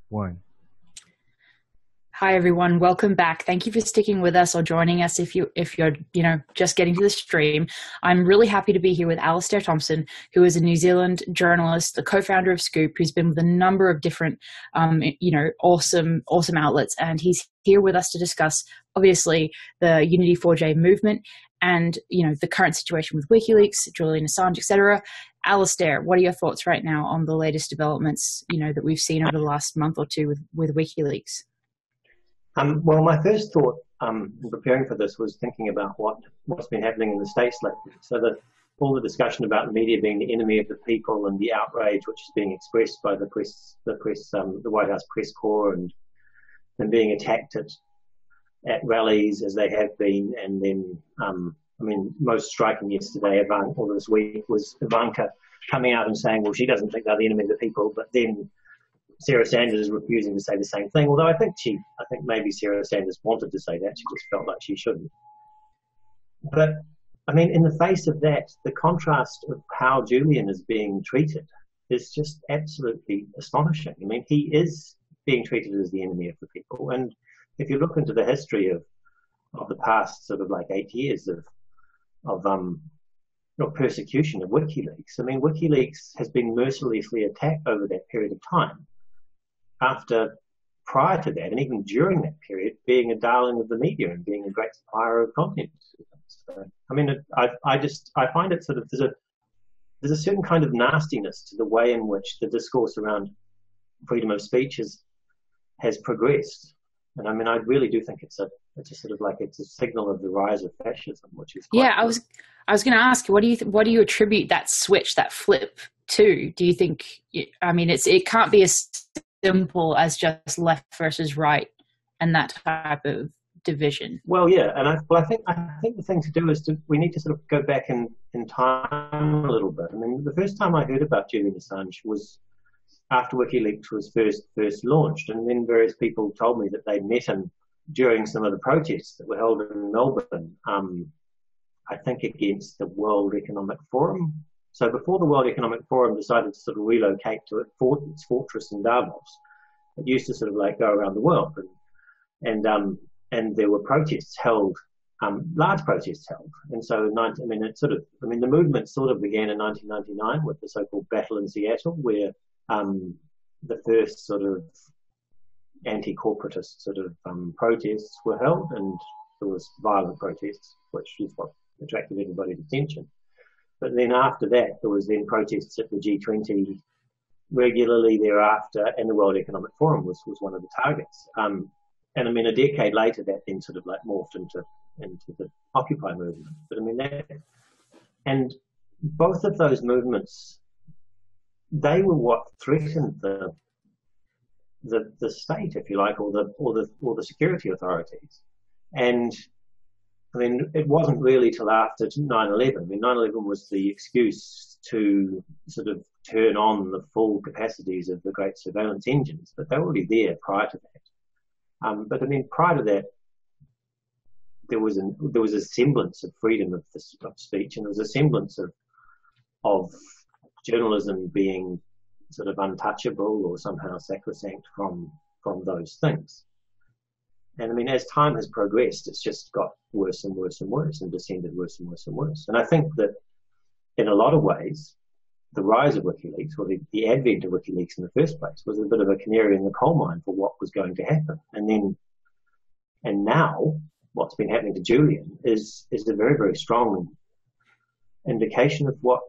One. Hi everyone, welcome back. Thank you for sticking with us or joining us if you're just getting to the stream. I'm really happy to be here with Alastair Thompson, who is a New Zealand journalist, the co-founder of Scoop, who's been with a number of different awesome outlets, and he's here with us to discuss obviously the Unity 4J movement and the current situation with WikiLeaks, Julian Assange, etc. Alastair, what are your thoughts right now on the latest developments that we've seen over the last month or two with WikiLeaks? Well, my first thought in preparing for this was thinking about what's been happening in the States lately. So that all the discussion about the media being the enemy of the people and the outrage which is being expressed by the White House press corps and being attacked at rallies as they have been, and then most striking yesterday, or this week, was Ivanka coming out and saying, well, she doesn't think they're the enemy of the people, but then Sarah Sanders is refusing to say the same thing, although I think maybe Sarah Sanders wanted to say that, she just felt like she shouldn't. But, in the face of that, the contrast of how Julian is being treated is just absolutely astonishing. He is being treated as the enemy of the people, and if you look into the history of the past sort of like 8 years of persecution of WikiLeaks, WikiLeaks has been mercilessly attacked over that period of time, prior to that, and even during that period, being a darling of the media and being a great supplier of content. So, I find it sort of, there's a certain kind of nastiness to the way in which the discourse around freedom of speech has progressed. And I really do think it's a signal of the rise of fascism, which is quite I was going to ask, what do you attribute that switch, that flip to? Do you think it can't be as simple as just left versus right and that type of division? Well, yeah, and I think the thing to do is we need to sort of go back in time a little bit. The first time I heard about Julian Assange was after WikiLeaks was first launched, and then various people told me that they'd met him during some of the protests that were held in Melbourne, I think against the World Economic Forum. So before the World Economic Forum decided to sort of relocate to its fortress in Davos, it used to sort of like go around the world, and there were protests held, large protests held, and so the movement sort of began in 1999 with the so-called Battle in Seattle, where the first sort of anti-corporatist sort of protests were held, and there was violent protests, which is what attracted everybody's attention. But then after that, there was then protests at the G20 regularly thereafter, and the World Economic Forum was one of the targets. A decade later, that then sort of like morphed into the Occupy movement. But and both of those movements, they were what threatened the state, if you like, or the security authorities. And it wasn't really till after 9/11. 9/11 was the excuse to sort of turn on the full capacities of the great surveillance engines, but they were already there prior to that. But prior to that, there was a semblance of freedom of speech, and there was a semblance of journalism being sort of untouchable or somehow sacrosanct from those things. And as time has progressed, it's just got worse and worse and worse, and descended worse and worse and worse. And I think that in a lot of ways, the rise of WikiLeaks, or the advent of WikiLeaks in the first place, was a bit of a canary in the coal mine for what was going to happen. And now, what's been happening to Julian is a very, very strong indication of what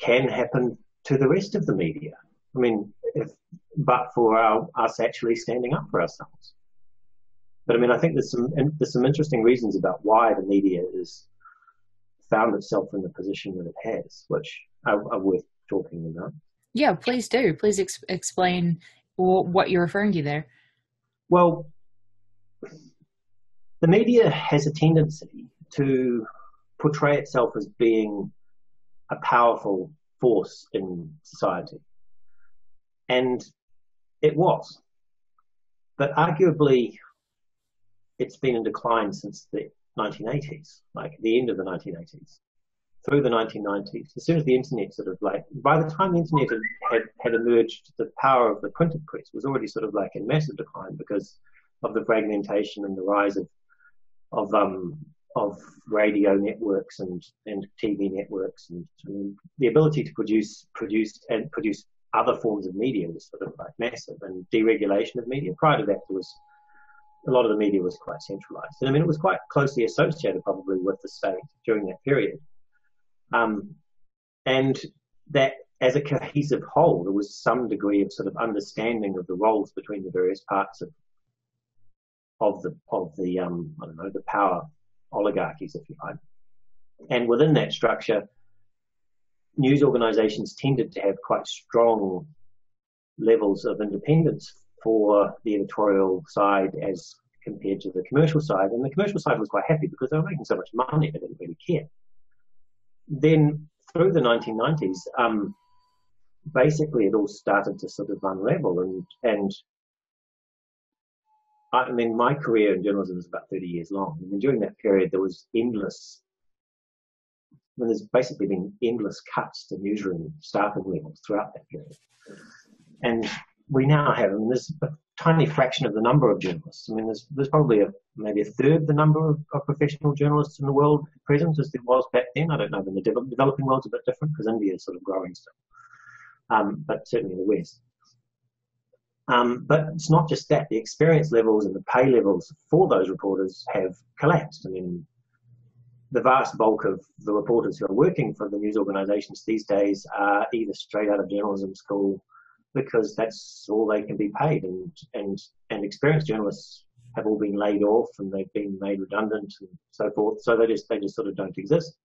can happen to the rest of the media. But for us actually standing up for ourselves. But I think there's some interesting reasons about why the media has found itself in the position that it has, which are worth talking about. Yeah, please do. Please explain what you're referring to there. Well, the media has a tendency to portray itself as being a powerful force in society. And it was. But arguably, it's been in decline since the 1980s, like the end of the 1980s, through the 1990s, as soon as the internet sort of like, by the time the internet had emerged, the power of the printed press was already sort of like in massive decline because of the fragmentation and the rise of radio networks and TV networks, and the ability to produce other forms of media was sort of like massive, and deregulation of media. Prior to that, there was a lot of the media was quite centralized. And I mean, it was quite closely associated probably with the state during that period. And that as a cohesive whole, there was some degree of sort of understanding of the roles between the various parts of the I don't know, the power oligarchies, if you like. And within that structure, news organizations tended to have quite strong levels of independence for the editorial side as compared to the commercial side. And the commercial side was quite happy because they were making so much money they didn't really care. Then through the 1990s, basically it all started to sort of unravel. And I mean, my career in journalism is about 30 years long. And during that period, there was there's basically been endless cuts to newsroom staffing levels throughout that period. And we now have, and there's a tiny fraction of the number of journalists. I mean, there's probably maybe a third the number of professional journalists in the world at present as there was back then. I don't know, in the developing world's a bit different because India is sort of growing still, but certainly in the West. But it's not just that. The experience levels and the pay levels for those reporters have collapsed. I mean, the vast bulk of the reporters who are working for the news organizations these days are either straight out of journalism school because that's all they can be paid, and experienced journalists have all been laid off and they've been made redundant and so forth. So they just sort of don't exist.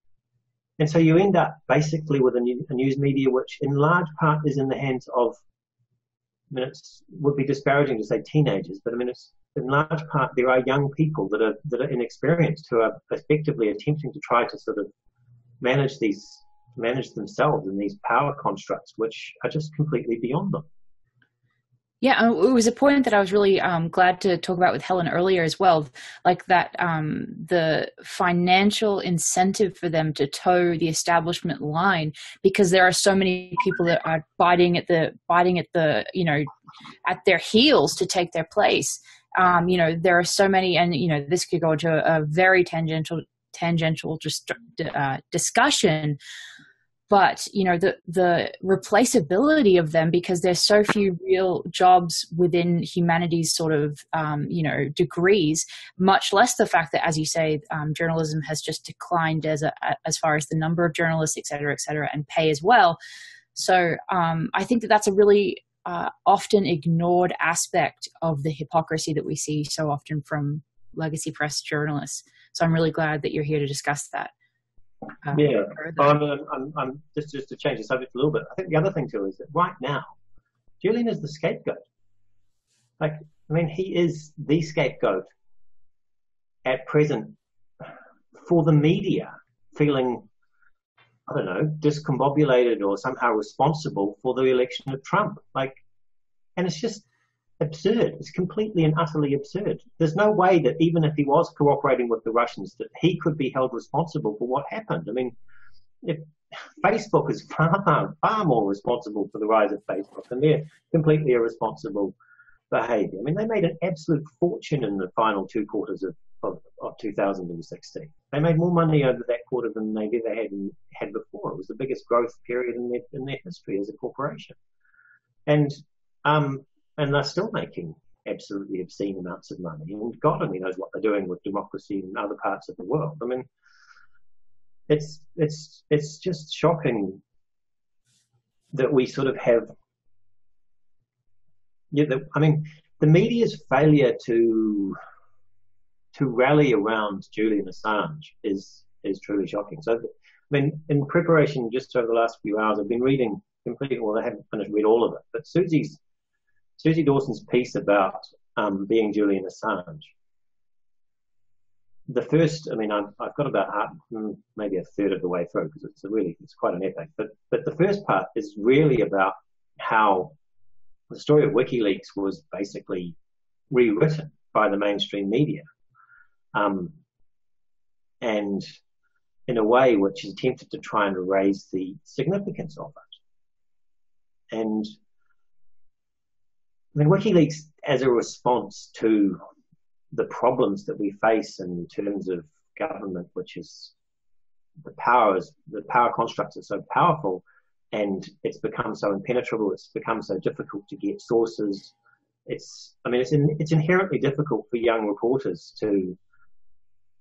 And so you end up basically with a news media which in large part is in the hands of, I mean, it would be disparaging to say teenagers, but I mean, it's in large part there are young people that are inexperienced who are effectively attempting to try to sort of manage themselves in these power constructs which are just completely beyond them. Yeah, it was a point that I was really glad to talk about with Helen earlier as well, like that the financial incentive for them to toe the establishment line, because there are so many people that are biting at the at their heels to take their place. There are so many, and this could go into a very tangential discussion. But, the replaceability of them, because there's so few real jobs within humanities sort of, degrees, much less the fact that, as you say, journalism has just declined as far as the number of journalists, et cetera, and pay as well. So I think that's a really often ignored aspect of the hypocrisy that we see so often from legacy press journalists. So I'm really glad that you're here to discuss that. Yeah, I'm just to change the subject a little bit. I think the other thing too is that right now, Julian is the scapegoat. Like, I mean, he is the scapegoat at present for the media feeling, I don't know, discombobulated or somehow responsible for the election of Trump. Like, and it's just absurd. It's completely and utterly absurd. There's no way that even if he was cooperating with the Russians, that he could be held responsible for what happened. I mean, if Facebook is far more responsible for the rise of Facebook, and they're completely irresponsible behavior. I mean, they made an absolute fortune in the final two quarters of 2016. They made more money over that quarter than they've ever had before. It was the biggest growth period in their history as a corporation. And they're still making absolutely obscene amounts of money. And God only knows what they're doing with democracy in other parts of the world. I mean, it's just shocking that we sort of have. The media's failure to rally around Julian Assange is truly shocking. So, I mean, in preparation, just over the last few hours, I've been reading completely. Well, I haven't read all of it, but Susie Dawson's piece about being Julian Assange. The first, I mean, I've got about maybe a third of the way through because it's quite an epic. But the first part is really about how the story of WikiLeaks was basically rewritten by the mainstream media, and in a way which is attempted to try and raise the significance of it. And I mean, WikiLeaks, as a response to the problems that we face in terms of government, which is the power constructs are so powerful, and it's become so impenetrable, it's become so difficult to get sources. It's inherently difficult for young reporters to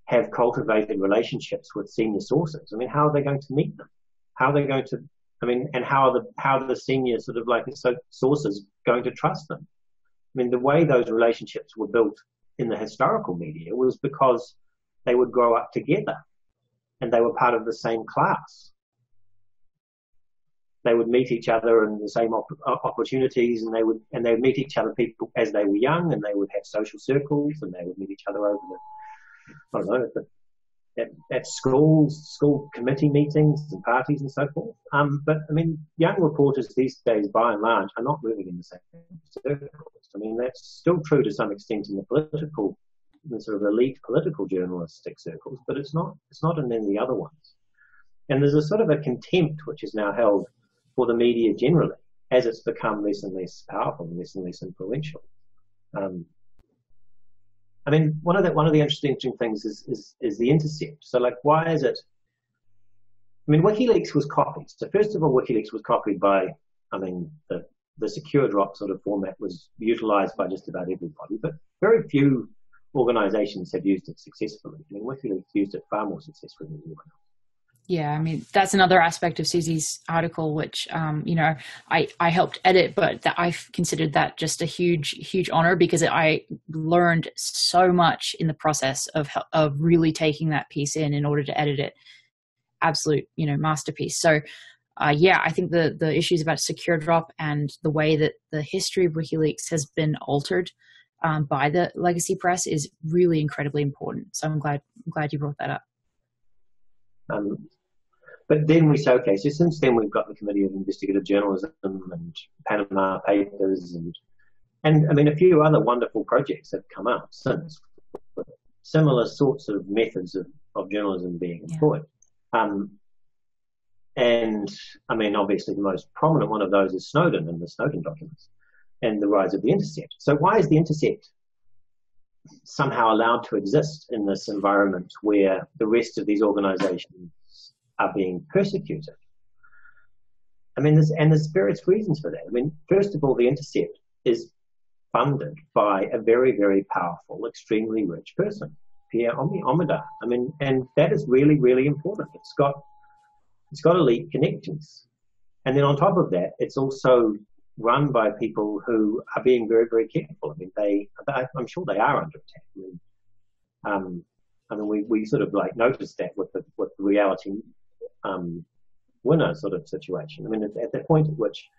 have cultivated relationships with senior sources. I mean, how are they going to meet them? How are they going to, and how are the senior sort of like sources going to trust them? I mean, the way those relationships were built in the historical media was because they would grow up together and they were part of the same class. They would meet each other in the same opportunities, and they would meet each other people as they were young, and they would have social circles, and they would meet each other over at schools, school committee meetings and parties and so forth. But I mean, young reporters these days, by and large, are not moving in the same circles. I mean, that's still true to some extent in the sort of elite political journalistic circles, but it's not in any of the other ones. And there's a sort of a contempt which is now held for the media generally, as it's become less and less powerful and less influential. I mean, one of the interesting things is the intercept. So, like, why is it? I mean, WikiLeaks was copied. So, first of all, WikiLeaks was copied by, the secure drop sort of format was utilized by just about everybody, but very few organizations have used it successfully. I mean, WikiLeaks used it far more successfully than anyone else. Yeah, I mean, that's another aspect of Susie's article, which, I helped edit, but I've considered that just a huge honor, because I learned so much in the process of really taking that piece in order to edit it. Absolute, masterpiece. So, I think the issues about secure drop and the way that the history of WikiLeaks has been altered by the legacy press is really incredibly important. So I'm glad you brought that up. But then we say, okay, so since then we've got the Committee of Investigative Journalism and Panama Papers and I mean, a few other wonderful projects have come up since, with similar sorts of methods of journalism being employed. And I mean, obviously the most prominent one of those is Snowden and the Snowden documents and the rise of the Intercept. So why is the Intercept somehow allowed to exist in this environment where the rest of these organizations are being persecuted? I mean, there's various reasons for that. I mean, first of all, the Intercept is funded by a very, very powerful, extremely rich person, Pierre Omidyar. I mean, and that is really, really important. It's got elite connections. And then on top of that, it's also run by people who are being very, very careful. I mean, I'm sure they are under attack. I mean, we sort of like noticed that with the reality winner sort of situation. I mean, at the point at which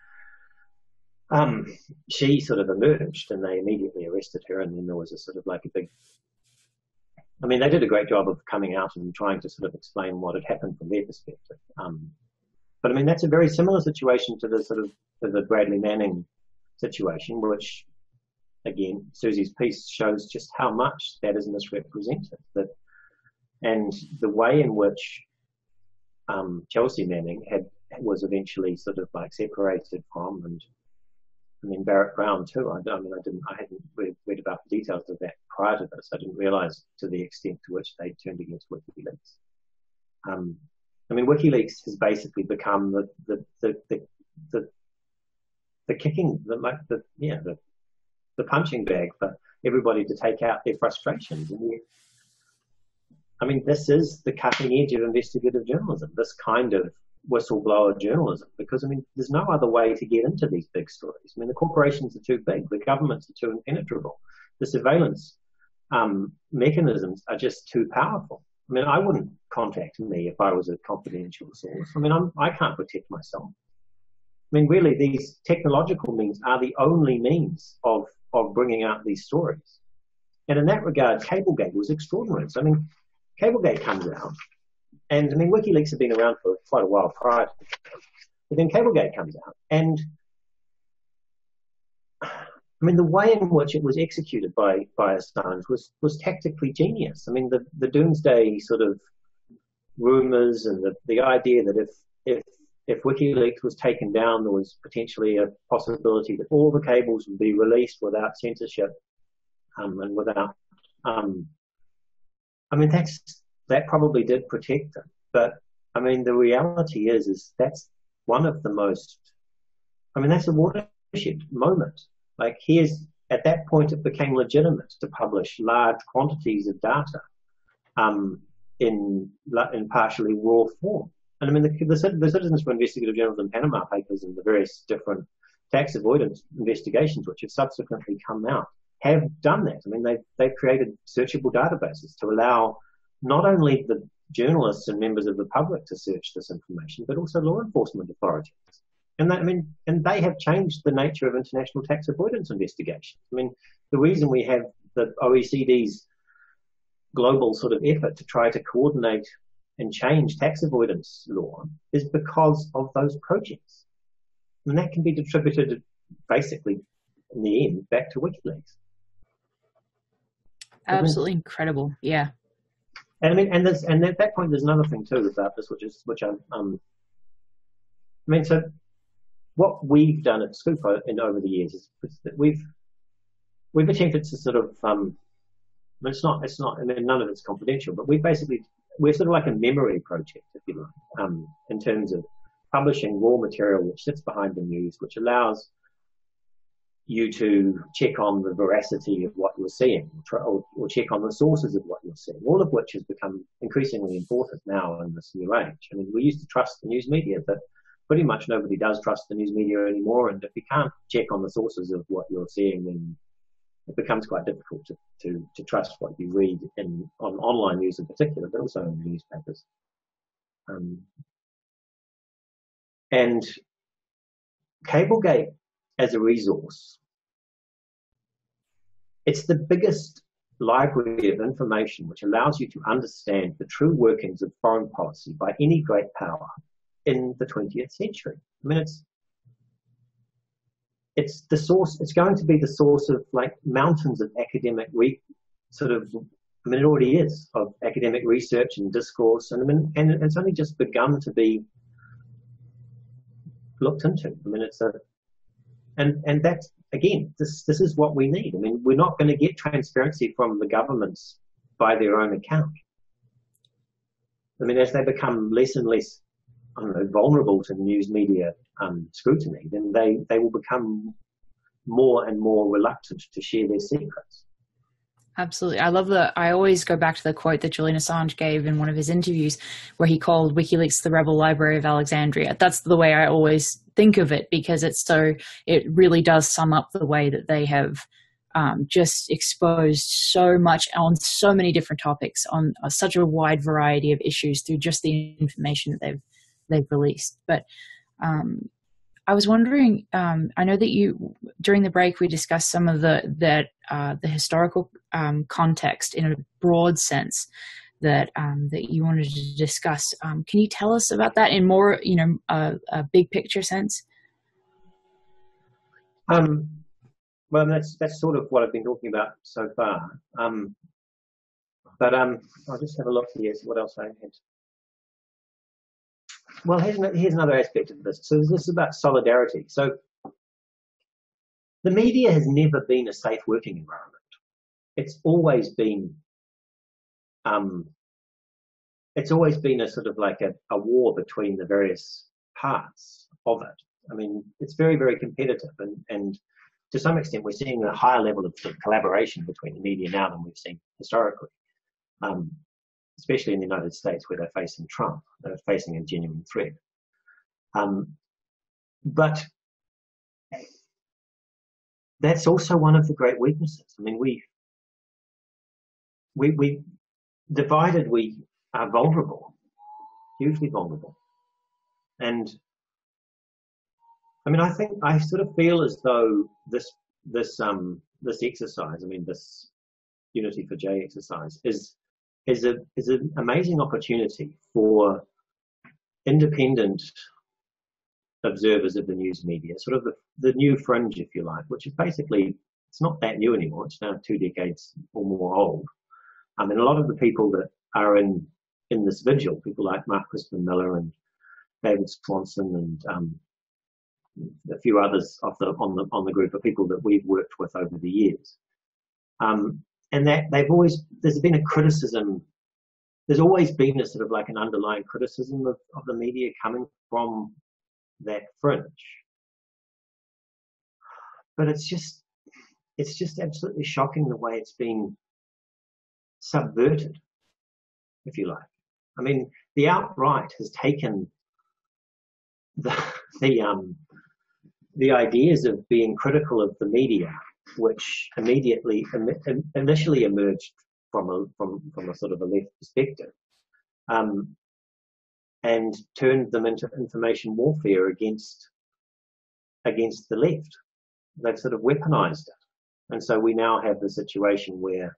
she sort of emerged and they immediately arrested her, and then there was a sort of like a big, I mean, they did a great job of coming out and trying to sort of explain what had happened from their perspective. But I mean, that's a very similar situation to the Bradley Manning situation, which, again, Susie's piece shows just how much that is misrepresented. And the way in which Chelsea Manning was eventually sort of like separated from, and I mean Barrett Brown too. I hadn't read about the details of that prior to this. I didn't realise to the extent to which they turned against WikiLeaks. I mean, WikiLeaks has basically become the kicking, the punching bag for everybody to take out their frustrations. And I mean, this is the cutting edge of investigative journalism, this kind of whistleblower journalism, because I mean, there's no other way to get into these big stories. I mean, the corporations are too big, the governments are too impenetrable, the surveillance mechanisms are just too powerful. I mean, I wouldn't contact me if I was a confidential source. I mean, I can't protect myself. I mean, really, these technological means are the only means of bringing out these stories. And in that regard, Cablegate was extraordinary. So, I mean, Cablegate comes out, and I mean, WikiLeaks have been around for quite a while prior to that. But then Cablegate comes out, and I mean, the way in which it was executed by Assange was tactically genius. I mean, the doomsday sort of rumours and the idea that if WikiLeaks was taken down, there was potentially a possibility that all the cables would be released without censorship and without. I mean, that probably did protect them, but I mean, the reality is that's one of the most. I mean, that's a watershed moment. Like, at that point, it became legitimate to publish large quantities of data in partially raw form. And I mean, the Citizens for Investigative Journalism Panama Papers and the various different tax avoidance investigations which have subsequently come out have done that. I mean, they've created searchable databases to allow not only the journalists and members of the public to search this information, but also law enforcement authorities. And they have changed the nature of international tax avoidance investigations. I mean, the reason we have the OECD's global sort of effort to try to coordinate and change tax avoidance law is because of those projects. And that can be attributed basically, in the end, back to WikiLeaks. Absolutely incredible, yeah. And I mean, and at that point, there's another thing too about this, which I mean, so what we've done at Scoop over the years is that we've attempted to sort of, it's not, I mean, none of it's confidential, but we're sort of like a memory project, if you like, in terms of publishing raw material which sits behind the news, which allows you to check on the veracity of what you're seeing, or check on the sources of what you're seeing, all of which has become increasingly important now in this new age. I mean, we used to trust the news media, but pretty much nobody does trust the news media anymore, and if you can't check on the sources of what you're seeing, then it becomes quite difficult to trust what you read on online news in particular, but also in the newspapers. And Cablegate as a resource, it's the biggest library of information which allows you to understand the true workings of foreign policy by any great power in the 20th century. I mean, it's the source. It's going to be the source of like mountains of academic it already is, of academic research and discourse, and I mean, and it's only just begun to be looked into. I mean, and that's, again, this is what we need. I mean, we're not going to get transparency from the governments by their own account. I mean, as they become less and less, I don't know, vulnerable to news media scrutiny, then they will become more and more reluctant to share their secrets. Absolutely. I always go back to the quote that Julian Assange gave in one of his interviews where he called WikiLeaks the rebel library of Alexandria. That's the way I always think of it, because it really does sum up the way that they have just exposed so much on so many different topics on such a wide variety of issues through just the information that they've released. But I was wondering, I know that during the break, we discussed some of the historical context in a broad sense that you wanted to discuss. Can you tell us about that in more, a big picture sense? Well, that's sort of what I've been talking about so far. But I'll just have a look here, see what else I had. Well, here's another aspect of this. So this is about solidarity. So the media has never been a safe working environment. It's always been a sort of like a war between the various parts of it. I mean, it's very, very competitive, and to some extent, we're seeing a higher level of collaboration between the media now than we've seen historically. Especially in the United States, where they're facing Trump, they're facing a genuine threat. But that's also one of the great weaknesses. I mean, we divided, we are vulnerable, hugely vulnerable. And I mean, I sort of feel as though this exercise, I mean, this Unity for J exercise is an amazing opportunity for independent observers of the news media, sort of the new fringe, if you like, which is basically, it's not that new anymore. It's now 2 decades or more old. And a lot of the people that are in in this vigil, people like Mark Crispin Miller and David Swanson and a few others on the group of people that we've worked with over the years. And that there's been a criticism, there's always been a sort of like an underlying criticism of the media coming from that fringe. But it's just absolutely shocking the way it's been subverted, if you like. I mean, the alt-right has taken the ideas of being critical of the media, which initially emerged from a sort of a left perspective, and turned them into information warfare against the left. They've sort of weaponized it, and so we now have the situation where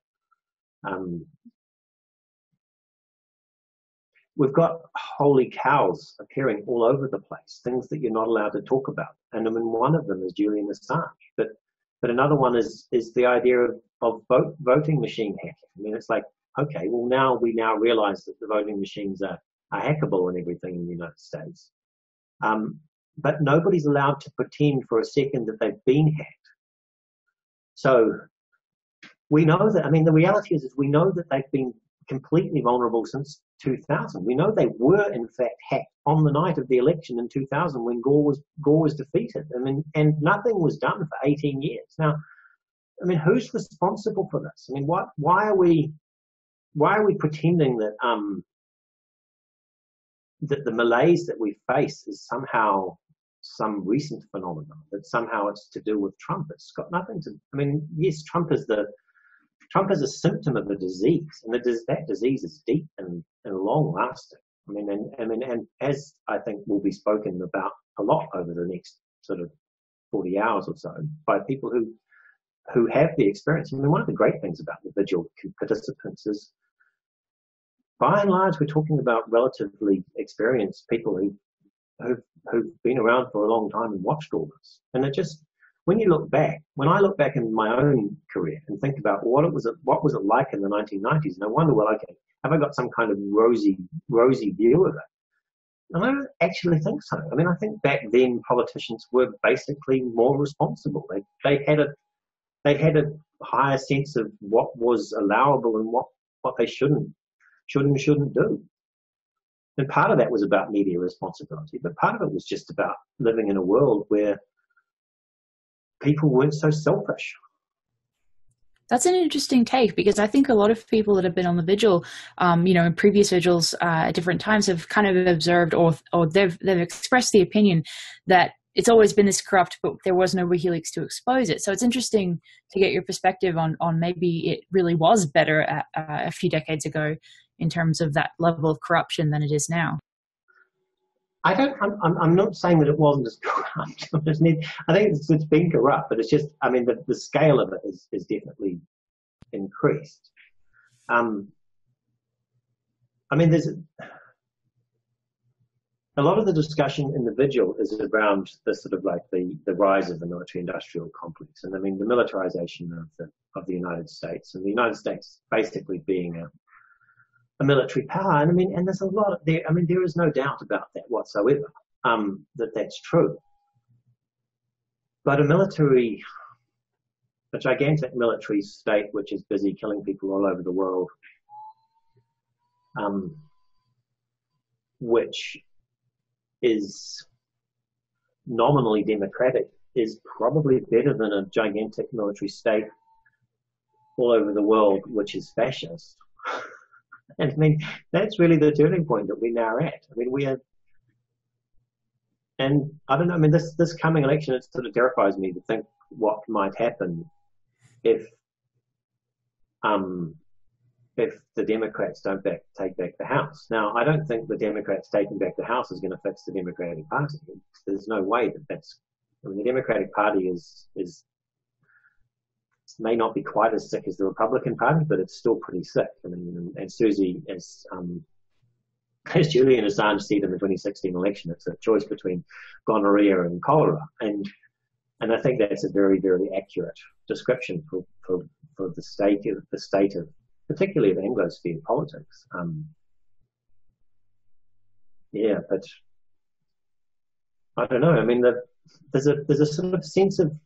we've got holy cows appearing all over the place, things that you're not allowed to talk about. And I mean, one of them is Julian Assange, but another one is the idea of voting machine hacking. I mean, it's like, okay, well we now realize that the voting machines are hackable and everything in the United States. But nobody's allowed to pretend for a second that they've been hacked. So we know that, I mean, the reality is we know that they've been completely vulnerable since 2000. We know they were in fact hacked on the night of the election in 2000 when Gore was defeated. I mean, and nothing was done for 18 years. Now, I mean, who's responsible for this? I mean, why are we pretending that that the malaise that we face is somehow some recent phenomenon, that somehow it's to do with Trump? It's got nothing to, I mean, yes, Trump is a symptom of a disease, and that disease is deep and long lasting. I mean, and as I think will be spoken about a lot over the next sort of 40 hours or so by people who have the experience. I mean, one of the great things about the vigil participants is, by and large, we're talking about relatively experienced people who've been around for a long time and watched all this. And it just, when I look back in my own career and think about what was it like in the 1990s, and I wonder, well, okay, have I got some kind of rosy view of it? And I don't actually think so. I mean, I think back then politicians were basically more responsible. They had a higher sense of what was allowable and what they shouldn't do. And part of that was about media responsibility, but part of it was just about living in a world where people weren't so selfish. That's an interesting take, because I think a lot of people that have been on the vigil, in previous vigils at different times, have kind of observed or they've expressed the opinion that it's always been this corrupt, but there was no WikiLeaks to expose it. So it's interesting to get your perspective on maybe it really was better a few decades ago in terms of that level of corruption than it is now. I'm not saying that it wasn't as corrupt. I think it's been corrupt, but it's just, I mean, the scale of it is definitely increased. I mean, there's a lot of the discussion in the vigil is around the sort of like the rise of the military-industrial complex, and I mean the militarization of the United States, and the United States basically being a military power. And I mean, and there's a lot there. I mean, there is no doubt about that whatsoever, that's true. But a gigantic military state which is busy killing people all over the world, which is nominally democratic, is probably better than a gigantic military state all over the world which is fascist. And I mean, that's really the turning point that we're now at. I mean, and I don't know, I mean, this coming election, it sort of terrifies me to think what might happen if the Democrats don't take back the House. Now, I don't think the Democrats taking back the House is going to fix the Democratic Party. There's no way that's, I mean, the Democratic Party may not be quite as sick as the Republican Party, but it's still pretty sick. I mean, and Susie, as Julian Assange said in the 2016 election, it's a choice between gonorrhea and cholera, and I think that's a very, very accurate description for the state of particularly of Anglosphere politics. yeah, but I don't know. I mean, there's a sort of sense of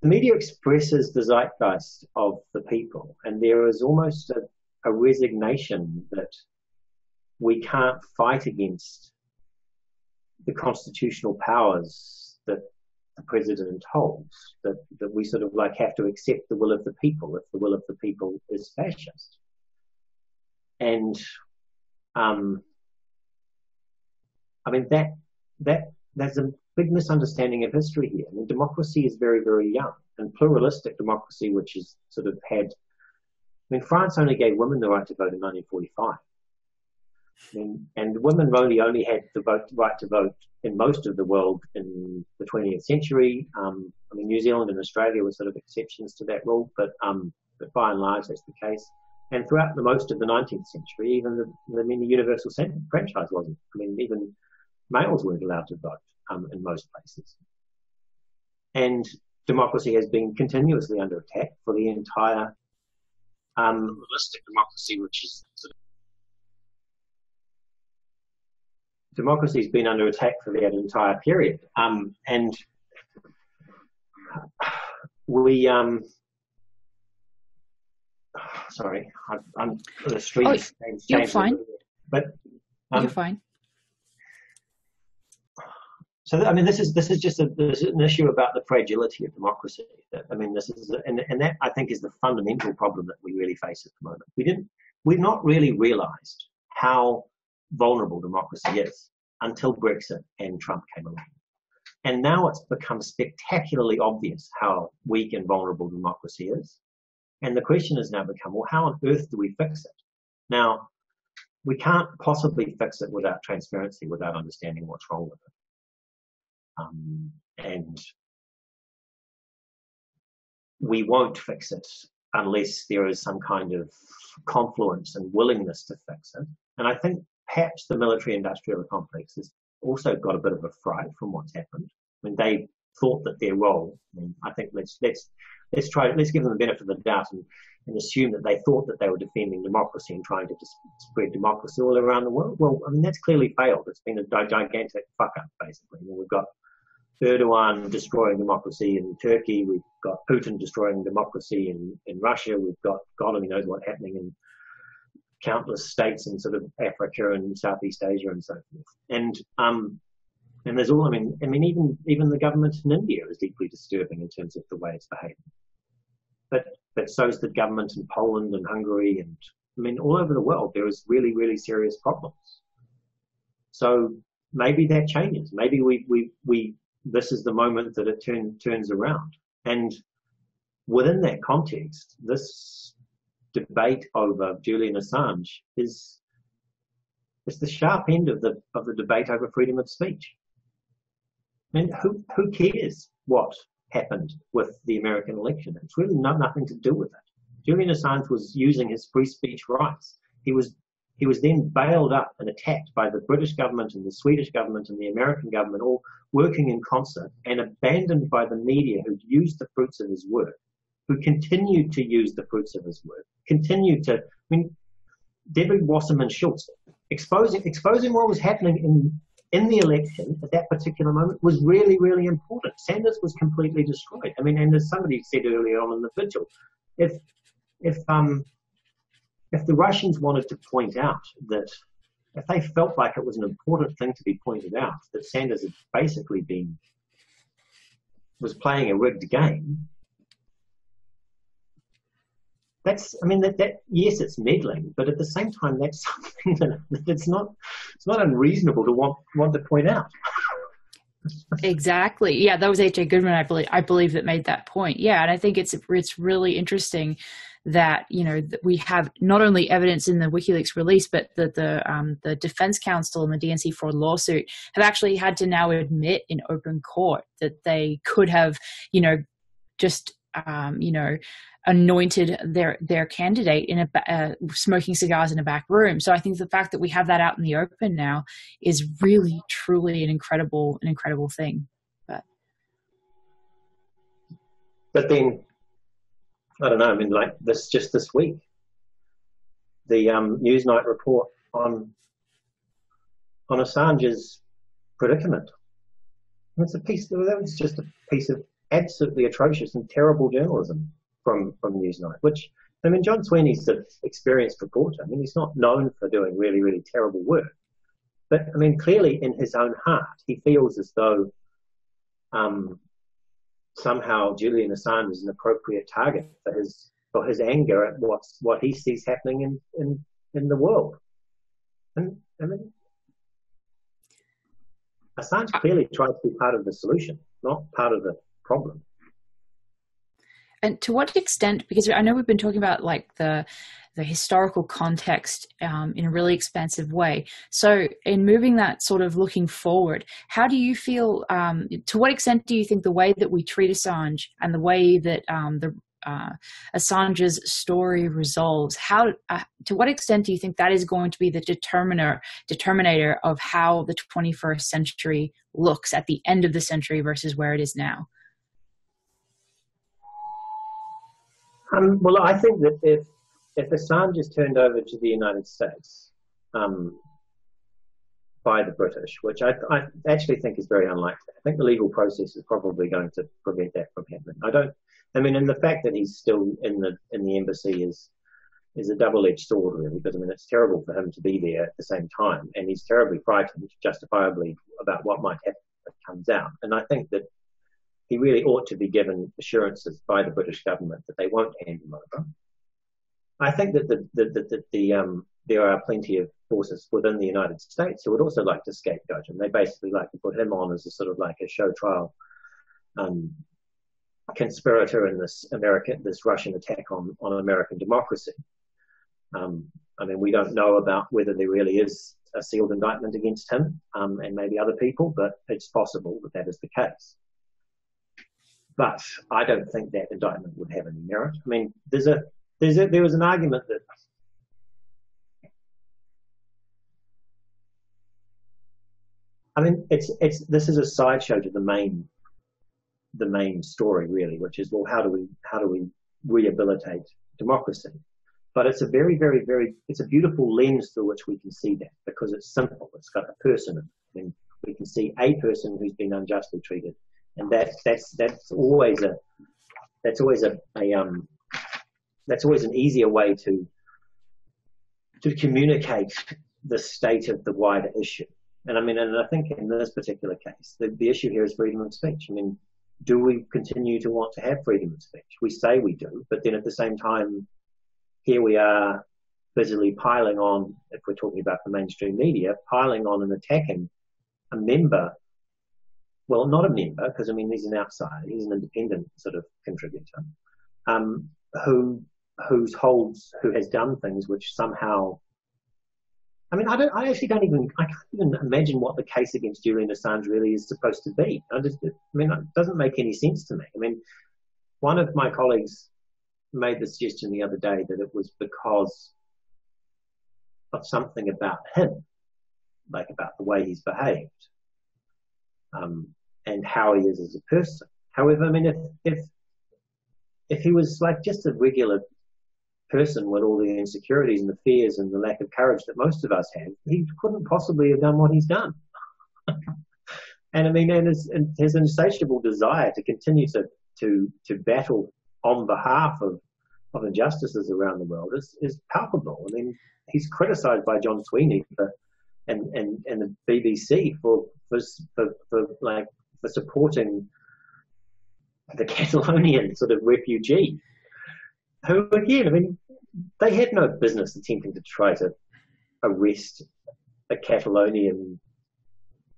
the media expresses the zeitgeist of the people, and there is almost a resignation that we can't fight against the constitutional powers that the president holds, that we sort of like have to accept the will of the people if the will of the people is fascist. And I mean, there's a big misunderstanding of history here. I mean, democracy is very, very young, and pluralistic democracy, which is sort of had, I mean, France only gave women the right to vote in 1945. I mean, and women only had the right to vote in most of the world in the 20th century. I mean, New Zealand and Australia were sort of exceptions to that rule, but by and large, that's the case. And throughout most of the 19th century, even the universal franchise wasn't. I mean, even males weren't allowed to vote in most places. And democracy has been continuously under attack for the entire pluralistic democracy, which is sort of democracy's been under attack for that entire period. And we, sorry, I'm the street. Oh, you're fine. But you're fine. So, I mean, this is just an issue about the fragility of democracy. I mean, this is, and that I think is the fundamental problem that we really face at the moment. We've not really realised how vulnerable democracy is until Brexit and Trump came along. And now it's become spectacularly obvious how weak and vulnerable democracy is. And the question has now become, well, how on earth do we fix it? Now, we can't possibly fix it without transparency, without understanding what's wrong with it. And we won't fix it unless there is some kind of confluence and willingness to fix it. And I think perhaps the military-industrial complex has also got a bit of a fright from what's happened. I mean, they thought that their role, I mean, I think let's give them the benefit of the doubt and assume that they thought that they were defending democracy and trying to spread democracy all around the world. Well, I mean, that's clearly failed. It's been a gigantic fuck-up, basically. I mean, we've got Erdogan destroying democracy in Turkey. We've got Putin destroying democracy in Russia. We've got God only knows what's happening in countless states in sort of Africa and Southeast Asia and so forth. And there's all, I mean, even the government in India is deeply disturbing in terms of the way it's behaving. But so is the government in Poland and Hungary, and I mean, all over the world there is really, really serious problems. So maybe that changes. Maybe this is the moment that it turns around. And within that context, this debate over Julian Assange is the sharp end of the debate over freedom of speech. I mean, who cares what happened with the American election? It's really nothing to do with it. Julian Assange was using his free speech rights. He was then bailed up and attacked by the British government and the Swedish government and the American government, all working in concert, and abandoned by the media who'd used the fruits of his work, who continued to use the fruits of his work, I mean, Debbie Wasserman Schultz exposing what was happening in the election at that particular moment was really, really important. Sanders was completely destroyed. I mean, and as somebody said earlier on in the vigil, if the Russians wanted to point out that, if they felt like it was an important thing to be pointed out, that Sanders had basically was playing a rigged game, that yes, it's meddling, but at the same time, that's something it's not unreasonable to want to point out. Exactly. Yeah, that was H.A. Goodman, I believe, that made that point. Yeah, and I think it's really interesting that, you know, that we have not only evidence in the WikiLeaks release, but that the Defense Counsel and the DNC fraud lawsuit have actually had to now admit in open court that they could have, you know, just anointed their candidate in smoking cigars in a back room. So I think the fact that we have that out in the open now is really, truly an incredible thing. But then, I don't know, I mean, like this week, the Newsnight report on on Assange's predicament. That was just a piece of absolutely atrocious and terrible journalism from Newsnight, which, I mean, John Sweeney's an experienced reporter. I mean, he's not known for doing really, really terrible work. But, I mean, clearly in his own heart, he feels as though somehow Julian Assange is an appropriate target for his anger at what he sees happening in the world. And, I mean, Assange clearly tries to be part of the solution, not part of the problem. And to what extent, because I know we've been talking about like the historical context in a really expansive way. So in moving that sort of looking forward, how do you feel, to what extent do you think the way that we treat Assange and the way that Assange's story resolves, to what extent do you think that is going to be the determinator of how the 21st century looks at the end of the century versus where it is now? Well, I think that if Assange is turned over to the United States by the British, which I actually think is very unlikely, I think the legal process is probably going to prevent that from happening. And the fact that he's still in the embassy is a double-edged sword, really, because I mean it's terrible for him to be there at the same time, and he's terribly frightened, justifiably, about what might happen if it comes out. And I think that he really ought to be given assurances by the British government that they won't hand him over. I think that there are plenty of forces within the United States who would also like to scapegoat him. They basically like to put him on as a sort of like a show trial conspirator in this Russian attack on American democracy. I mean, we don't know about whether there really is a sealed indictment against him and maybe other people, but it's possible that is the case. But I don't think that indictment would have any merit. I mean, there was an argument that this is a sideshow to the main story, really, which is, well, how do we rehabilitate democracy? But it's a very, very, very, it's a beautiful lens through which we can see that, because it's simple. It's got a person in it. And we can see a person who's been unjustly treated. And that's always an easier way to communicate the state of the wider issue. And I think in this particular case, the issue here is freedom of speech. I mean, do we continue to want to have freedom of speech? We say we do, but then at the same time, here we are busily piling on, if we're talking about the mainstream media, piling on and attacking a member. Well, not a member, because I mean he's an outsider, he's an independent sort of contributor, who has done things which somehow. I mean, I can't even imagine what the case against Julian Assange really is supposed to be. It doesn't make any sense to me. I mean, one of my colleagues made the suggestion the other day that it was because of something about him, like about the way he's behaved. And how he is as a person. However, I mean, if he was like just a regular person with all the insecurities and the fears and the lack of courage that most of us have, he couldn't possibly have done what he's done. And I mean, and his insatiable desire to continue to battle on behalf of injustices around the world is palpable. I mean, he's criticised by John Sweeney and the BBC for supporting the Catalonian sort of refugee, who again, I mean, they had no business attempting to try to arrest a Catalonian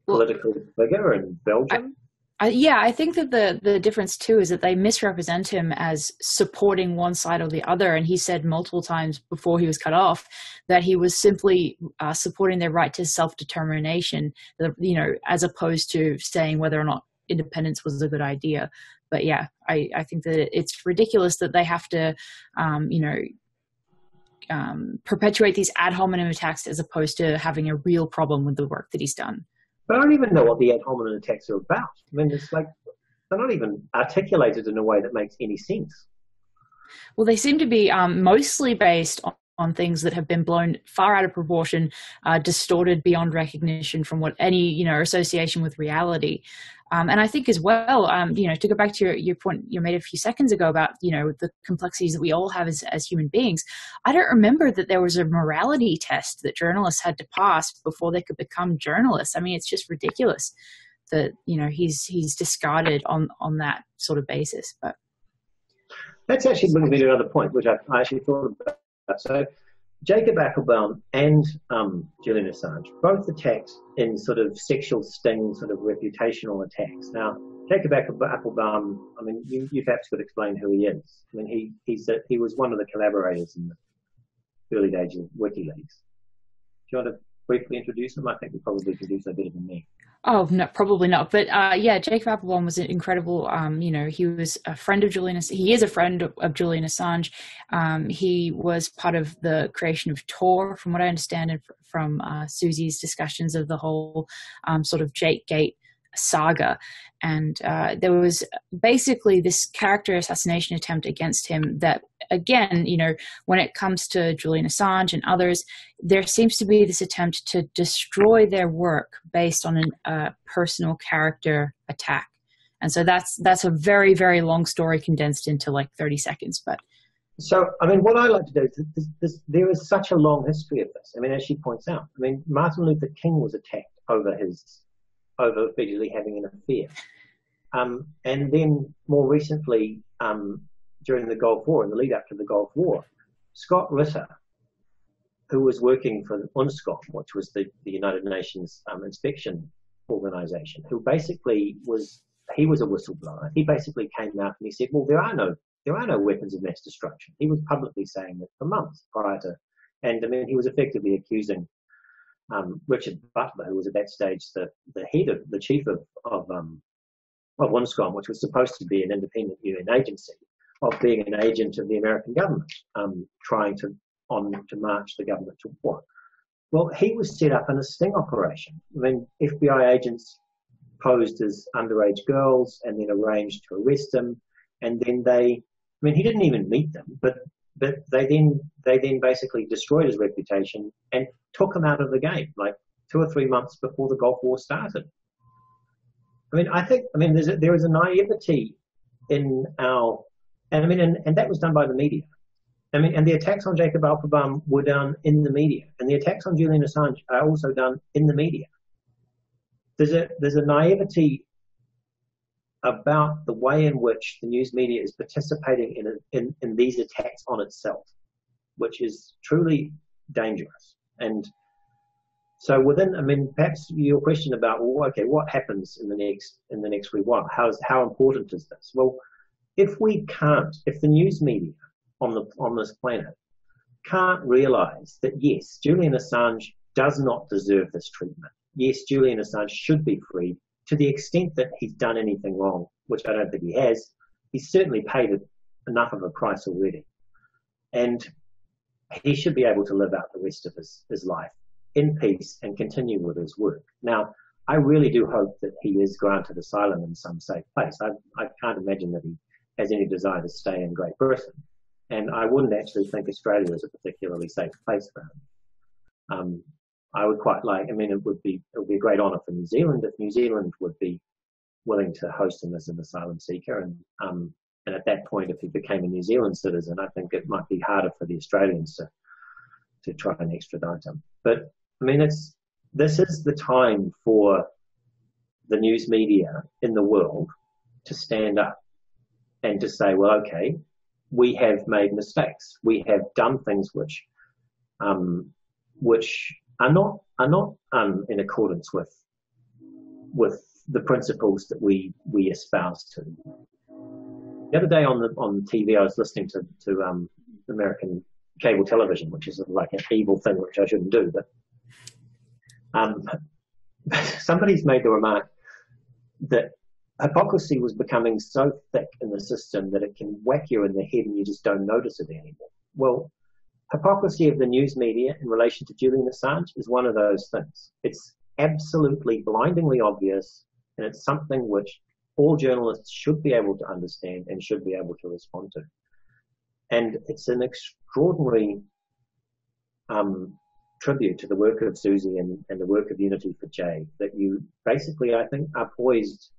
political figure in Belgium. I think that the difference too is that they misrepresent him as supporting one side or the other, and he said multiple times before he was cut off that he was simply supporting their right to self-determination, as opposed to saying whether or not independence was a good idea. But yeah, I think that it's ridiculous that they have to, perpetuate these ad hominem attacks as opposed to having a real problem with the work that he's done. But I don't even know what the ad hominem attacks are about. I mean, it's like they're not even articulated in a way that makes any sense. Well, they seem to be mostly based on things that have been blown far out of proportion, distorted beyond recognition from what any, association with reality. And I think as well, to go back to your point you made a few seconds ago about, the complexities that we all have as human beings, I don't remember that there was a morality test that journalists had to pass before they could become journalists. I mean, it's just ridiculous that, he's discarded on that sort of basis. But that's actually brings me to another point, which I actually thought about. So Jacob Appelbaum and Julian Assange both attacked in sort of sexual sting, sort of reputational attacks. Now, Jacob Appelbaum, I mean, you perhaps could explain who he is. I mean, he was one of the collaborators in the early days of WikiLeaks. Do you want to briefly introduce him? I think we probably could do so better than me. Oh, no, probably not. But Jacob Appelbaum was incredible. He was a friend of Julian. He is a friend of Julian Assange. He was part of the creation of Tor, from what I understand, and from Susie's discussions of the whole sort of Jakegate saga. And there was basically this character assassination attempt against him that, again, when it comes to Julian Assange and others, there seems to be this attempt to destroy their work based on a personal character attack. And so that's a very, very long story condensed into like 30 seconds. But so, I mean, what I like to do is there is such a long history of this. I mean, as she points out, I mean, Martin Luther King was attacked over basically having an affair. And then more recently, during the Gulf War, in the lead up to the Gulf War, Scott Ritter, who was working for UNSCOM, which was the United Nations inspection organization, who basically was a whistleblower. He basically came out and he said, well, there are no weapons of mass destruction. He was publicly saying that for months prior to, and I mean, he was effectively accusing Richard Butler, who was at that stage the chief of UNSCOM, which was supposed to be an independent UN agency, of being an agent of the American government, trying to march the government to war. Well, he was set up in a sting operation. I mean, FBI agents posed as underage girls and then arranged to arrest him, and then he didn't even meet them, but they then basically destroyed his reputation and took him out of the game, like 2 or 3 months before the Gulf War started. I mean, there is a naivety in our, and that was done by the media. I mean, and the attacks on Jacob Appelbaum were done in the media, and the attacks on Julian Assange are also done in the media. There's a naivety about the way in which the news media is participating in these attacks on itself, which is truly dangerous. And so perhaps your question about, well, okay, what happens in the next wee while? How important is this? Well, if the news media on this planet can't realize that, yes, Julian Assange does not deserve this treatment. Yes, Julian Assange should be freed. To the extent that he's done anything wrong, which I don't think he has, he's certainly paid enough of a price already. And he should be able to live out the rest of his life in peace and continue with his work. Now, I really do hope that he is granted asylum in some safe place. I can't imagine that he has any desire to stay in Great Britain. And I wouldn't actually think Australia is a particularly safe place for him. I would quite like, it would be a great honour for New Zealand if New Zealand would be willing to host him as an asylum seeker. And at that point, if he became a New Zealand citizen, I think it might be harder for the Australians to try and extradite him. But this is the time for the news media in the world to stand up and to say, well, okay, we have made mistakes. We have done things which are not in accordance with the principles that we espouse to. The other day on TV, I was listening to American cable television, which is like an evil thing which I shouldn't do. But somebody's made the remark that hypocrisy was becoming so thick in the system that it can whack you in the head and you just don't notice it anymore. Well, hypocrisy of the news media in relation to Julian Assange is one of those things. It's absolutely blindingly obvious, and it's something which all journalists should be able to understand and should be able to respond to. And it's an extraordinary tribute to the work of Susie and the work of Unity for Jay, that you basically, I think, are poised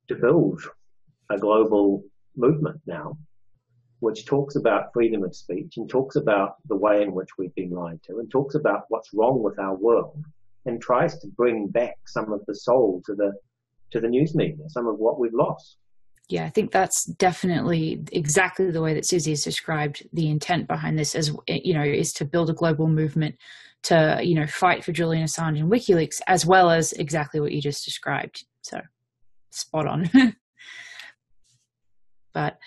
to build a global movement now, which talks about freedom of speech and talks about the way in which we've been lied to and talks about what's wrong with our world and tries to bring back some of the soul to the news media, some of what we've lost. Yeah, I think that's definitely exactly the way that Susie has described the intent behind this, as you know, is to build a global movement to, you know, fight for Julian Assange and WikiLeaks, as well as exactly what you just described. So spot on. But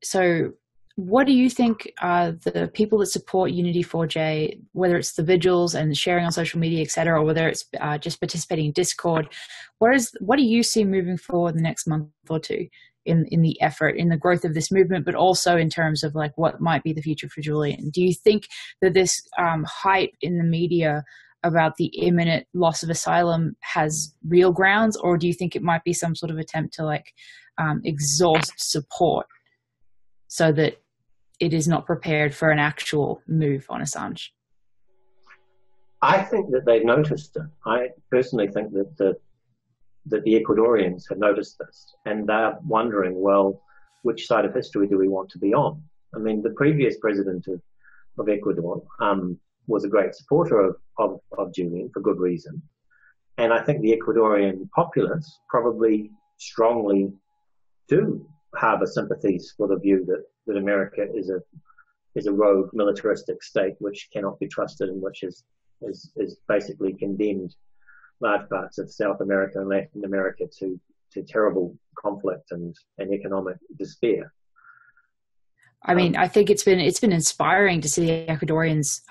so what do you think the people that support Unity 4J, whether it's the vigils and sharing on social media, et cetera, or whether it's just participating in Discord, what do you see moving forward in the next month or two in the effort, in the growth of this movement, but also in terms of like what might be the future for Julian? Do you think that this hype in the media about the imminent loss of asylum has real grounds, or do you think it might be some sort of attempt to like exhaust support so that it is not prepared for an actual move on Assange? I think that they've noticed it. I personally think that the Ecuadorians have noticed this, and they're wondering, well, which side of history do we want to be on? I mean, the previous president of Ecuador was a great supporter of Julian for good reason. And I think the Ecuadorian populace probably strongly do harbour sympathies for the view that America is a rogue militaristic state which cannot be trusted and which is basically condemned large parts of South America and Latin America to terrible conflict and economic despair. I mean, I think it's been inspiring to see the Ecuadorians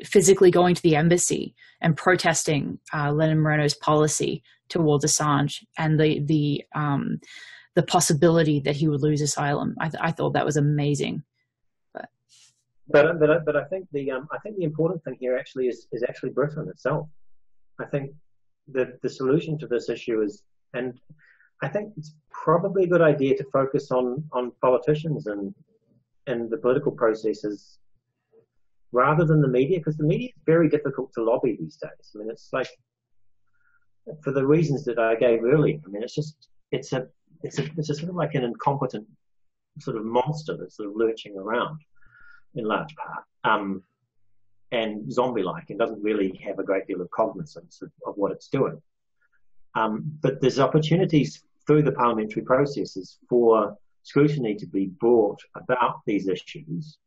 physically going to the embassy and protesting Lenin Morenos' policy towards Assange and the possibility that he would lose asylum. I thought that was amazing. But I think the important thing here actually is actually Britain itself. I think the solution to this issue is, and I think it's probably a good idea to focus on politicians and the political processes rather than the media, because the media is very difficult to lobby these days. I mean, it's like, for the reasons that I gave earlier. I mean, it's a sort of like an incompetent sort of monster that's sort of lurching around in large part, and zombie-like, and doesn't really have a great deal of cognizance of what it's doing. But there's opportunities through the parliamentary processes for scrutiny to be brought about these issues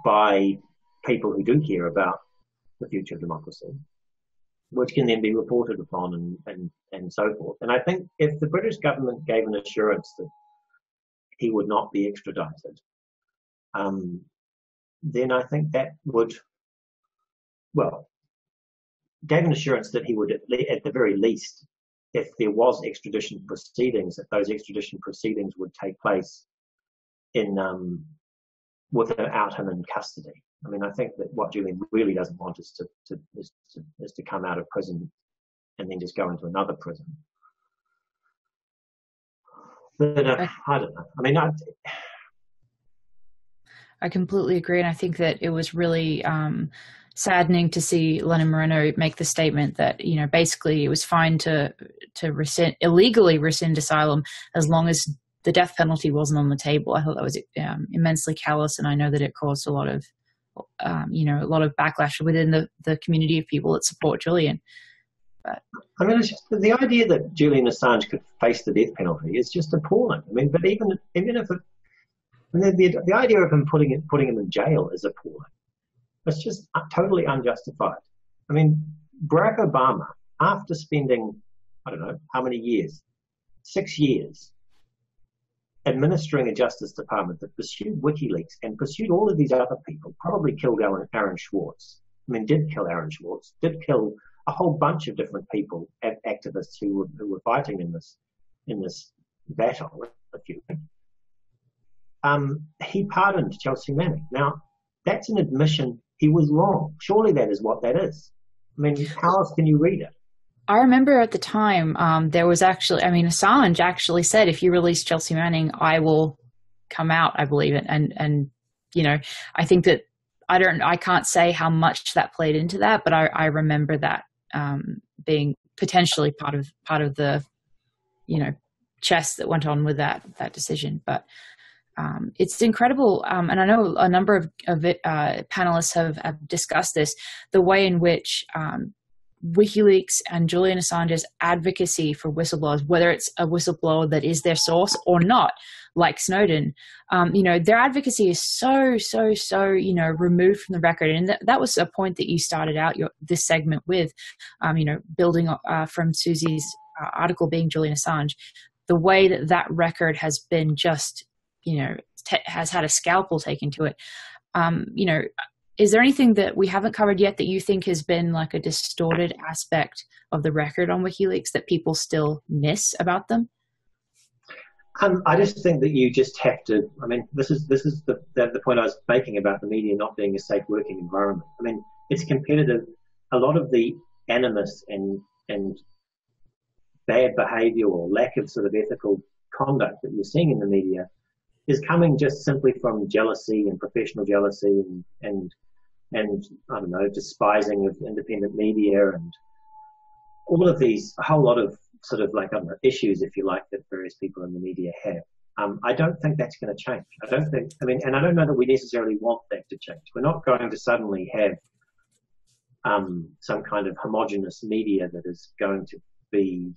by people who do care about the future of democracy, which can then be reported upon and so forth. And I think if the British government gave an assurance that he would not be extradited, then I think that would, well, gave an assurance that he would, at the very least, if there was extradition proceedings, that those extradition proceedings would take place without him in custody. I mean, I think that what Julian really doesn't want is to come out of prison and then just go into another prison. But I don't know. I mean, I completely agree, and I think that it was really saddening to see Lenin Moreno make the statement that, you know, basically it was fine to illegally rescind asylum as long as the death penalty wasn't on the table. I thought that was immensely callous, and I know that it caused a lot of backlash within the community of people that support Julian. But I mean, it's just, the idea that Julian Assange could face the death penalty is just appalling. I mean, but even if it, the idea of him putting him in jail is appalling. It's just totally unjustified. I mean, Barack Obama, after spending, I don't know how many years, 6 years, administering a Justice Department that pursued WikiLeaks and pursued all of these other people, probably killed Aaron Swartz. I mean, did kill Aaron Swartz, did kill a whole bunch of different people, activists who were fighting in this battle, if you like. He pardoned Chelsea Manning. Now, that's an admission he was wrong. Surely that is what that is. I mean, how else can you read it? I remember at the time, there was actually, I mean, Assange actually said, if you release Chelsea Manning, I will come out, I believe it. And you know, I think that I can't say how much that played into that, but I remember that being potentially part of the, chess that went on with that decision. But it's incredible, and I know a number of panelists have discussed this, the way in which WikiLeaks and Julian Assange's advocacy for whistleblowers, whether it's a whistleblower that is their source or not, like Snowden, their advocacy is so removed from the record. And that was a point that you started out this segment with, building from Susie's article being Julian Assange, the way that record has been just, has had a scalpel taken to it. Is there anything that we haven't covered yet that you think has been like a distorted aspect of the record on WikiLeaks that people still miss about them? I just think that you just have to. I mean, this is the point I was making about the media not being a safe working environment. I mean, it's competitive. A lot of the animus and bad behaviour or lack of sort of ethical conduct that you're seeing in the media is coming just simply from jealousy and professional jealousy and I don't know, despising of independent media and all of these, a whole lot of sort of like, I don't know, issues, if you like, that various people in the media have. I don't think that's going to change. I don't know that we necessarily want that to change. We're not going to suddenly have some kind of homogenous media that is going to be,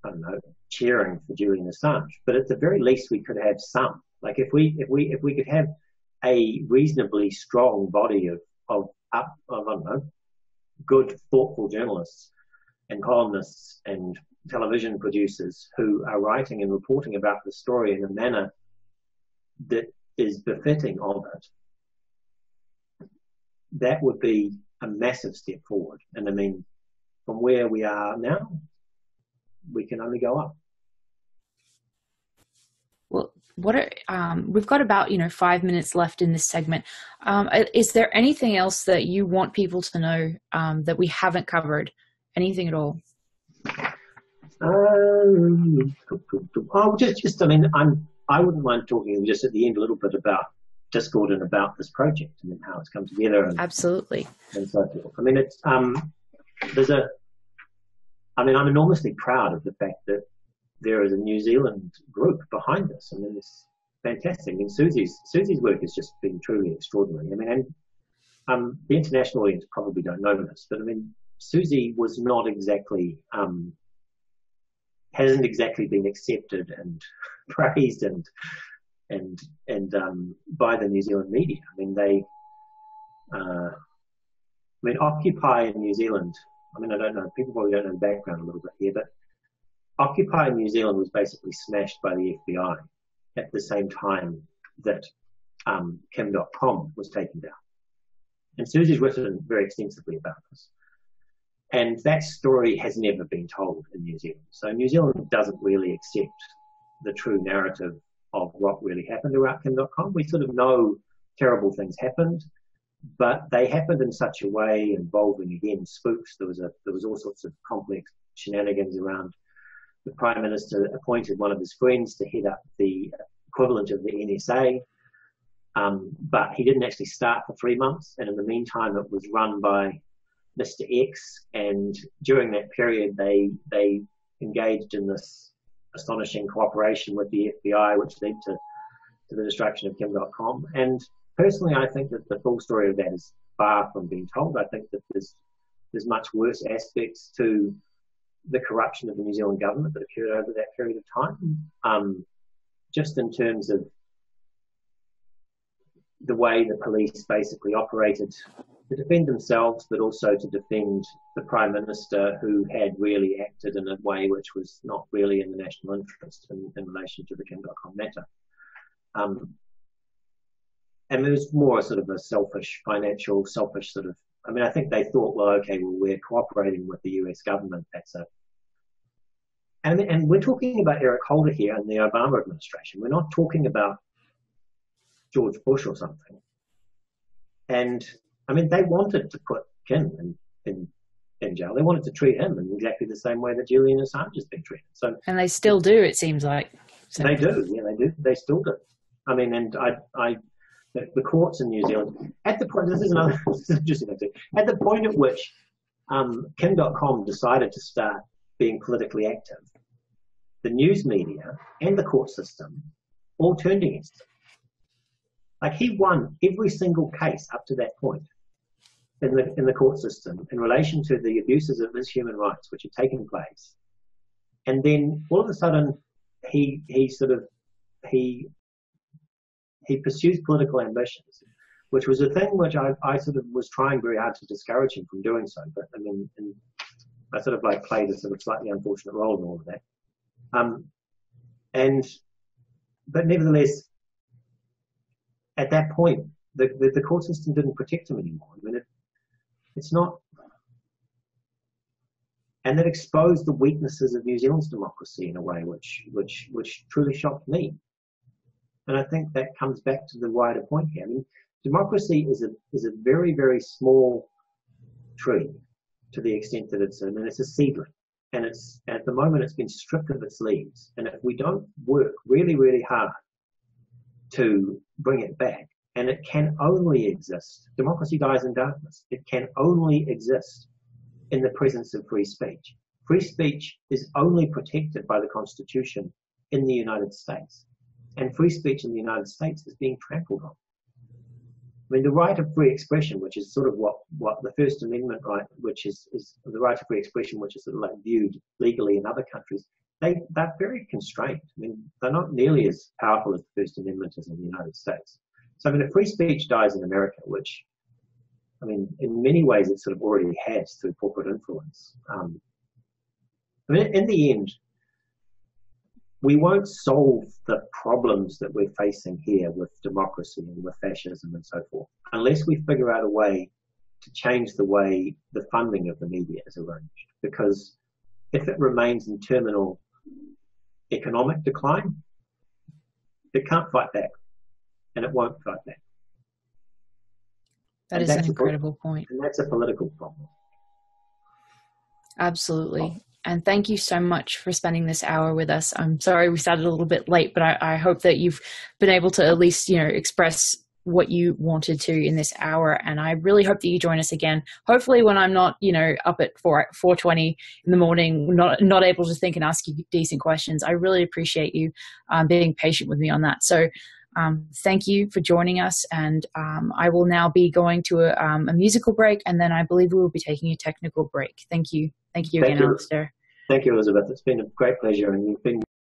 I don't know, cheering for Julian Assange. But at the very least, we could have some. Like if we could have a reasonably strong body of I don't know, good, thoughtful journalists and columnists and television producers who are writing and reporting about the story in a manner that is befitting of it, that would be a massive step forward. And I mean, from where we are now, we can only go up. Well, we've got about 5 minutes left in this segment. Is there anything else that you want people to know that we haven't covered? Anything at all? I mean, I wouldn't mind talking just at the end a little bit about Discord and about this project and how it's come together. And, absolutely. And so forth. I mean, it's I'm enormously proud of the fact that there is a New Zealand group behind this. I mean, it's fantastic. I mean, Susie's work has just been truly extraordinary. I mean, and the international audience probably don't know this, but I mean, Susie was not exactly, hasn't exactly been accepted and praised and by the New Zealand media. I mean, Occupy in New Zealand, I mean, I don't know, people probably don't know the background a little bit here, but Occupy in New Zealand was basically smashed by the FBI at the same time that Kim.com was taken down. And Susie's written very extensively about this. And that story has never been told in New Zealand. So New Zealand doesn't really accept the true narrative of what really happened around Kim.com. We sort of know terrible things happened, but they happened in such a way involving, again, spooks. There was all sorts of complex shenanigans around. The Prime Minister appointed one of his friends to head up the equivalent of the NSA, but he didn't actually start for 3 months. And in the meantime, it was run by Mr. X, and during that period, they engaged in this astonishing cooperation with the FBI, which led to the destruction of Kim.com. And personally, I think that the full story of that is far from being told. I think that there's much worse aspects to the corruption of the New Zealand government that occurred over that period of time, just in terms of the way the police basically operated to defend themselves, but also to defend the Prime Minister, who had really acted in a way which was not really in the national interest in relation to the Kim.com matter. And there was more sort of a selfish sort of, I mean, I think they thought, well, okay, well, we're cooperating with the US government. And we're talking about Eric Holder here and the Obama administration. We're not talking about George Bush or something. And I mean, they wanted to put Kim in jail. They wanted to treat him in exactly the same way that Julian Assange has been treated. So, and they still do, it seems like. So. They do, yeah, they do. They still do. I mean, and the courts in New Zealand, at the point, this is interesting thing too, at the point at which Kim.com decided to start being politically active, the news media and the court system all turned against him. Like, he won every single case up to that point in the court system in relation to the abuses of his human rights which had taken place. And then all of a sudden he pursues political ambitions, which was a thing which I sort of was trying very hard to discourage him from doing so. But I mean, I sort of like played a sort of slightly unfortunate role in all of that. But nevertheless, at that point, the court system didn't protect him anymore. I mean, it's not, and that exposed the weaknesses of New Zealand's democracy in a way which truly shocked me. And I think that comes back to the wider point here. I mean, democracy is a very, very small tree to the extent that it's a seedling. And at the moment it's been stripped of its leaves. And if we don't work really, really hard to bring it back, and it can only exist, democracy dies in darkness, it can only exist in the presence of free speech. Free speech is only protected by the Constitution in the United States. And free speech in the United States is being trampled on. I mean, the right of free expression, which is sort of what the First Amendment right, which is the right of free expression, which is sort of like viewed legally in other countries, they're very constrained. I mean, they're not nearly as powerful as the First Amendment is in the United States. So, I mean, if free speech dies in America, which, I mean, in many ways it sort of already has through corporate influence. I mean, in the end, we won't solve the problems that we're facing here with democracy and with fascism and so forth unless we figure out a way to change the way the funding of the media is arranged. Because if it remains in terminal economic decline, it can't fight back, and it won't fight back. That is an incredible point. And that's a political problem. Absolutely. And thank you so much for spending this hour with us. I'm sorry we started a little bit late, but I hope that you've been able to at least, express what you wanted to in this hour. And I really hope that you join us again. Hopefully when I'm not, up at 4:20 in the morning, not able to think and ask you decent questions. I really appreciate you being patient with me on that. So thank you for joining us. And I will now be going to a musical break, and then I believe we will be taking a technical break. Thank you. Thank you again, Alastair. Thank you, Elizabeth. It's been a great pleasure, and you've been